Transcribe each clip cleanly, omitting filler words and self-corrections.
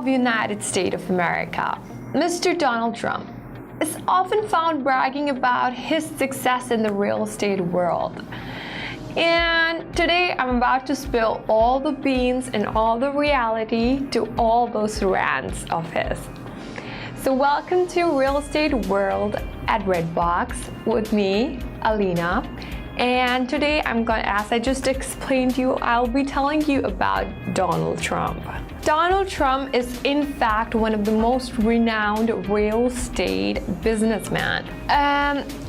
of the United States of America, Mr. Donald Trump is often found bragging about his success in the real estate world. And today I'm about to spill all the beans and all the reality to all those rants of his. So welcome to Real Estate World at RedBox with me, Alina. And today as I just explained to you, I'll be telling you about Donald Trump. Donald Trump is in fact one of the most renowned real estate businessmen.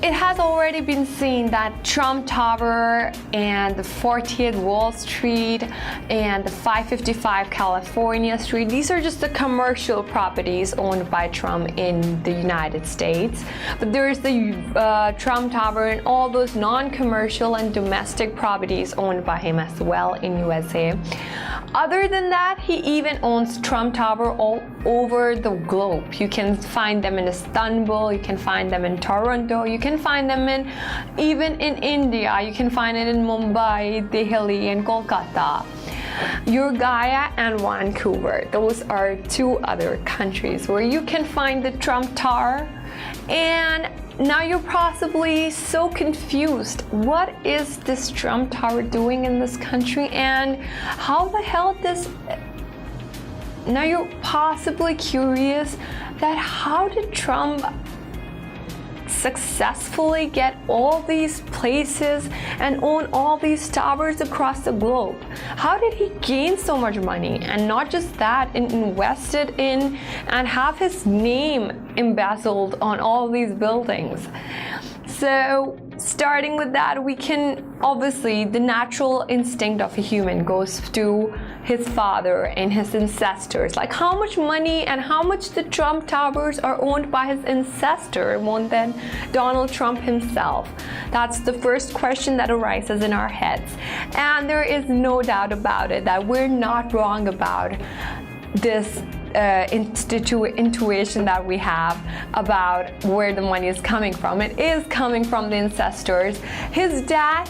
It has already been seen that Trump Tower and the 40th Wall Street and the 555 California Street, these are just the commercial properties owned by Trump in the United States. But there's the Trump Tower and all those non-commercial and domestic properties owned by him as well in USA. Other than that, he even owns Trump Tower all over the globe. You can find them in Istanbul, you can find them in Toronto, you can find them even in India, you can find it in Mumbai, Delhi, and Kolkata. Gaya and Vancouver, those are two other countries where you can find the Trump Tower. And now you're possibly so confused. What is this Trump Tower doing in this country, and how the hell now you're possibly curious that how did Trump successfully get all these places and own all these towers across the globe? How did he gain so much money, and not just that, and invested in and have his name embezzled on all these buildings? So starting with that, we can obviously, the natural instinct of a human goes to his father and his ancestors. Like how much money and how much the Trump Towers are owned by his ancestor more than Donald Trump himself? That's the first question that arises in our heads. And there is no doubt about it that we're not wrong about this intuition that we have about where the money is coming from. It is coming from the ancestors. His dad,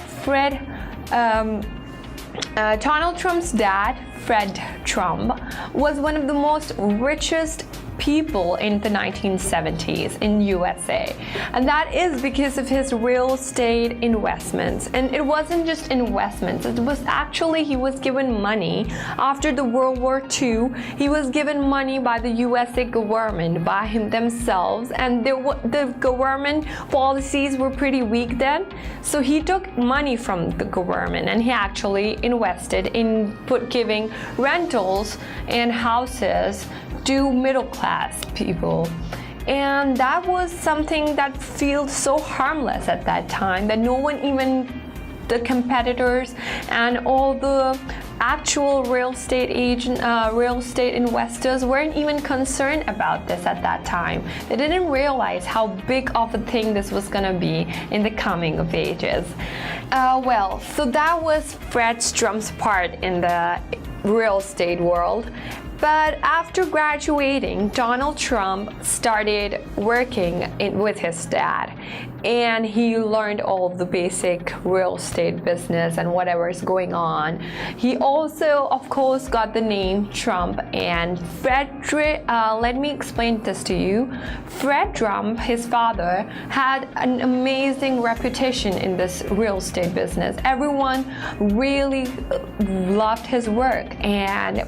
Donald Trump's dad, Fred Trump, was one of the most richest people in the 1970s in USA, and that is because of his real estate investments. And it wasn't just investments, it was actually, he was given money after the World War II. He was given money by the USA government, by him themselves, and the government policies were pretty weak then, so he took money from the government and he actually invested in giving rentals and houses to middle-class people. And that was something that feels so harmless at that time that no one, even the competitors and all the actual real estate investors, weren't even concerned about this at that time. They didn't realize how big of a thing this was gonna be in the coming of ages. So that was Fred Trump's part in the real estate world. But after graduating, Donald Trump started working with his dad, and he learned all the basic real estate business and whatever is going on. He also, of course, got the name Trump. And let me explain this to you. Fred Trump, his father, had an amazing reputation in this real estate business. Everyone really loved his work, and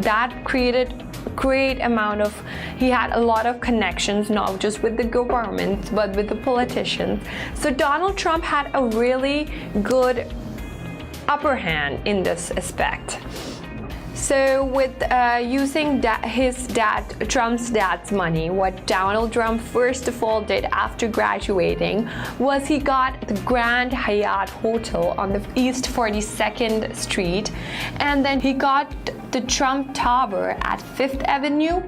that created great amount of, he had a lot of connections, not just with the government but with the politicians. So Donald Trump had a really good upper hand in this aspect. So with using Trump's dad's money, what Donald Trump first of all did after graduating was he got the Grand Hyatt Hotel on the East 42nd Street, and then he got the Trump Tower at 5th Avenue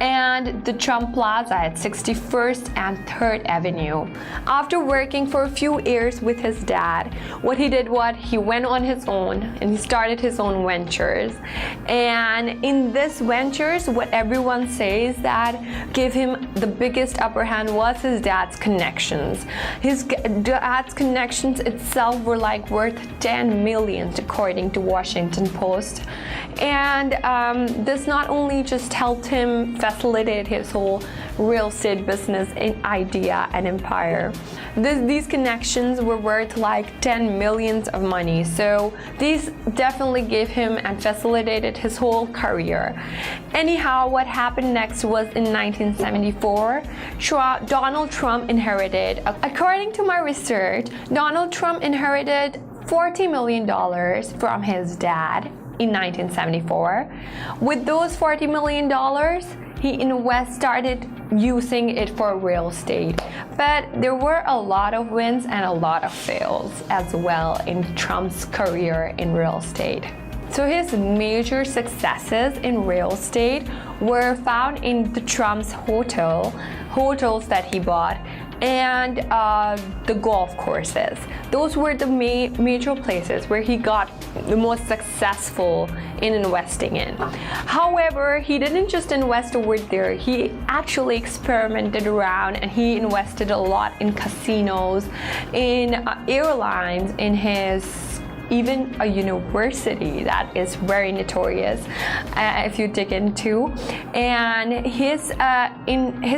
and the Trump Plaza at 61st and 3rd Avenue. After working for a few years with his dad, what he did was he went on his own and he started his own ventures. And in this ventures, what everyone says that gave him the biggest upper hand was his dad's connections. His dad's connections itself were like worth 10 million according to Washington Post. And this not only just helped him facilitate his whole real estate business idea and empire. These connections were worth like 10 millions of money. So these definitely gave him and facilitated his whole career. Anyhow, what happened next was in 1974, Donald Trump inherited, according to my research, Donald Trump inherited $40 million from his dad in 1974. With those $40 million, he started using it for real estate. But there were a lot of wins and a lot of fails as well in Trump's career in real estate. So his major successes in real estate were found in the Trump's hotels that he bought, and the golf courses. Those were the major places where he got the most successful in investing in. However, he didn't just invest over there. He actually experimented around and he invested a lot in casinos, in airlines, in even a university that is very notorious if you dig into. And his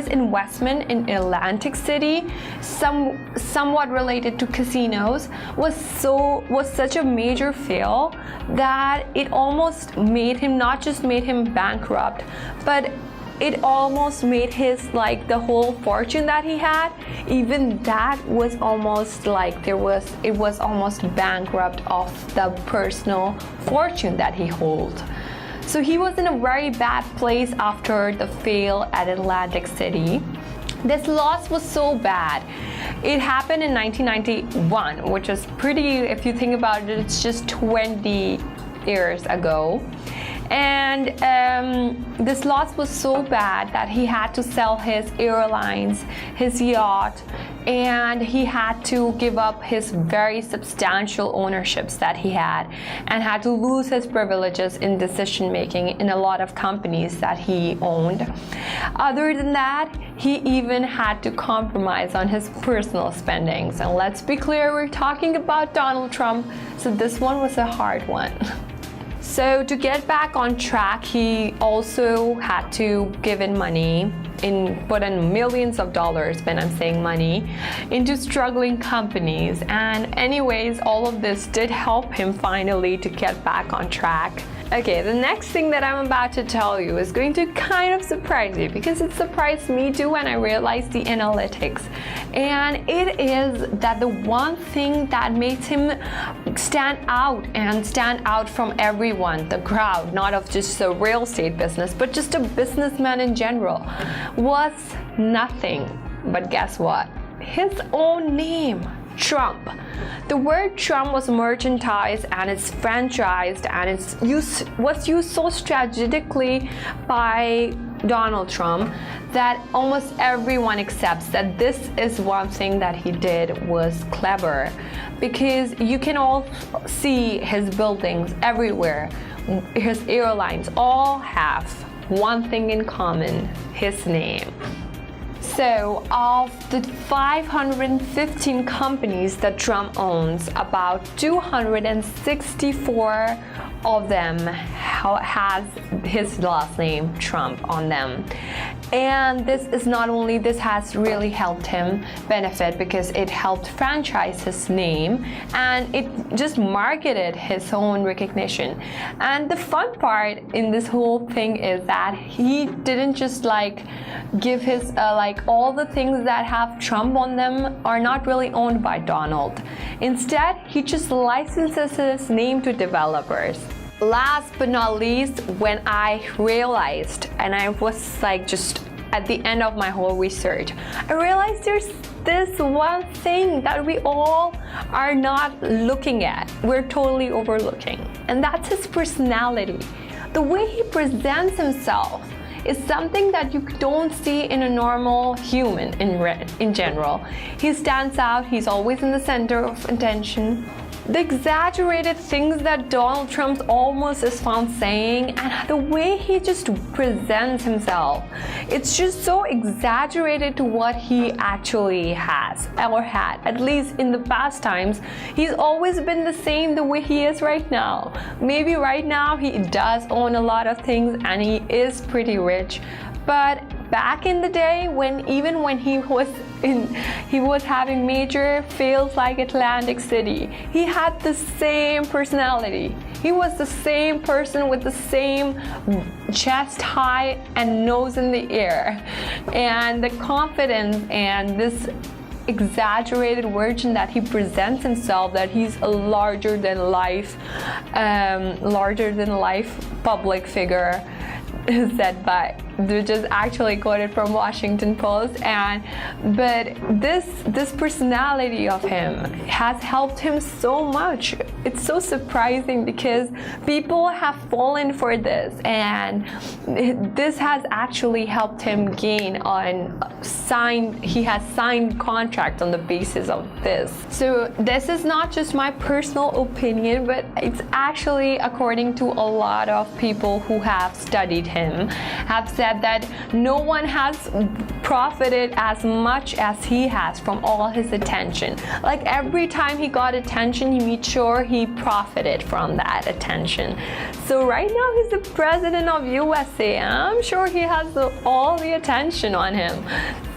investment in Atlantic City, somewhat related to casinos, was such a major fail that it almost made him, not just made him bankrupt, but it almost made his, like, the whole fortune that he had, even that was almost like it was almost bankrupt of the personal fortune that he held. So he was in a very bad place after the fail at Atlantic City. This loss was so bad. It happened in 1991, which is pretty, if you think about it, it's just 20 years ago. And this loss was so bad that he had to sell his airlines, his yacht, and he had to give up his very substantial ownerships that he had, and had to lose his privileges in decision making in a lot of companies that he owned. Other than that, he even had to compromise on his personal spendings. And let's be clear, we're talking about Donald Trump, so this one was a hard one. So to get back on track, he also had to give in money, put in millions of dollars, when I'm saying money, into struggling companies. And anyways, all of this did help him finally to get back on track. Okay, the next thing that I'm about to tell you is going to kind of surprise you, because it surprised me too when I realized the analytics. And it is that the one thing that makes him stand out from everyone, the crowd, not of just the real estate business, but just a businessman in general, was nothing but, guess what? His own name. Trump. The word Trump was merchandised and it's franchised, and was used so strategically by Donald Trump that almost everyone accepts that this is one thing that he did was clever, because you can all see his buildings everywhere, his airlines all have one thing in common: his name. So, of the 515 companies that Trump owns, about 264 of them has his last name, Trump, on them. And this has really helped him benefit, because it helped franchise his name and it just marketed his own recognition. And the fun part in this whole thing is that he didn't just give his all the things that have Trump on them are not really owned by Donald. Instead, he just licenses his name to developers. Last but not least, when I realized, and I was just at the end of my whole research, I realized there's this one thing that we all are not looking at, we're totally overlooking, and that's his personality. The way he presents himself is something that you don't see in a normal human in general. He stands out, he's always in the center of attention. The exaggerated things that Donald Trump almost is found saying, and the way he just presents himself, it's just so exaggerated to what he actually has or had. At least in the past times, he's always been the same the way he is right now. Maybe right now he does own a lot of things and he is pretty rich, but back in the day, when he was having major fields like Atlantic City, he had the same personality. He was the same person with the same chest high and nose in the air, and the confidence and this exaggerated version that he presents himself, that he's a larger than life public figure, said by, which is actually quoted from Washington Post. But this personality of him has helped him so much. It's so surprising because people have fallen for this, and this has actually helped him gain he has signed contracts on the basis of this. So this is not just my personal opinion, but it's actually according to a lot of people who have studied him, have said that no one has profited as much as he has from all his attention. Like every time he got attention, he made sure he profited from that attention. So right now he's the president of USA. I'm sure he has all the attention on him.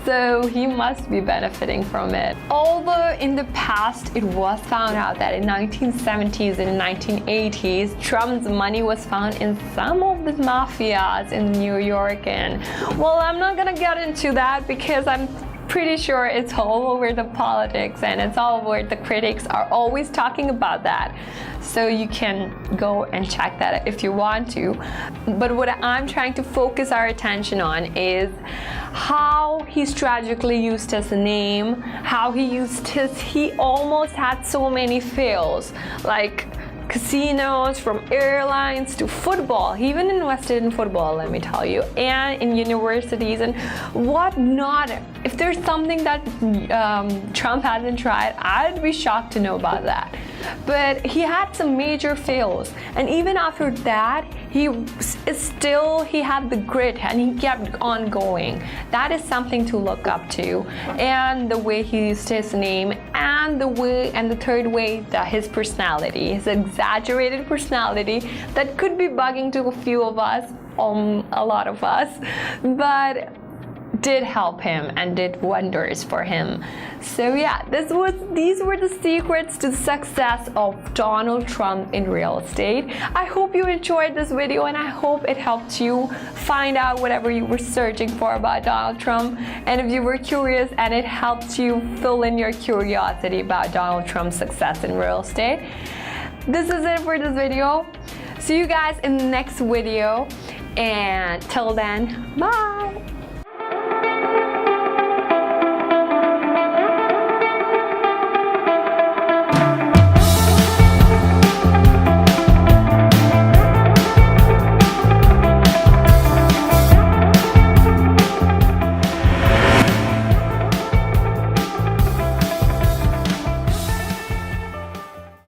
So he must be benefiting from it. Although in the past it was found out that in 1970s and 1980s, Trump's money was found in some of the mafias in New York, and well, I'm not gonna get into that because I'm pretty sure it's all over the politics and it's all over the critics are always talking about that. So you can go and check that if you want to. But what I'm trying to focus our attention on is how he's tragically used his name, how he almost had so many fails, like casinos, from airlines to football. He even invested in football, let me tell you, and in universities and whatnot. If there's something that Trump hasn't tried, I'd be shocked to know about that. But he had some major fails, and even after that, he had the grit and he kept on going. That is something to look up to. And the way he used his name, and the third way, that his personality, his exaggerated personality that could be bugging to a few of us, a lot of us, but did help him and did wonders for him. So yeah, these were the secrets to the success of Donald Trump in real estate. I hope you enjoyed this video, and I hope it helped you find out whatever you were searching for about Donald Trump. And if you were curious and it helped you fill in your curiosity about Donald Trump's success in real estate. This is it for this video. See you guys in the next video, and till then, bye.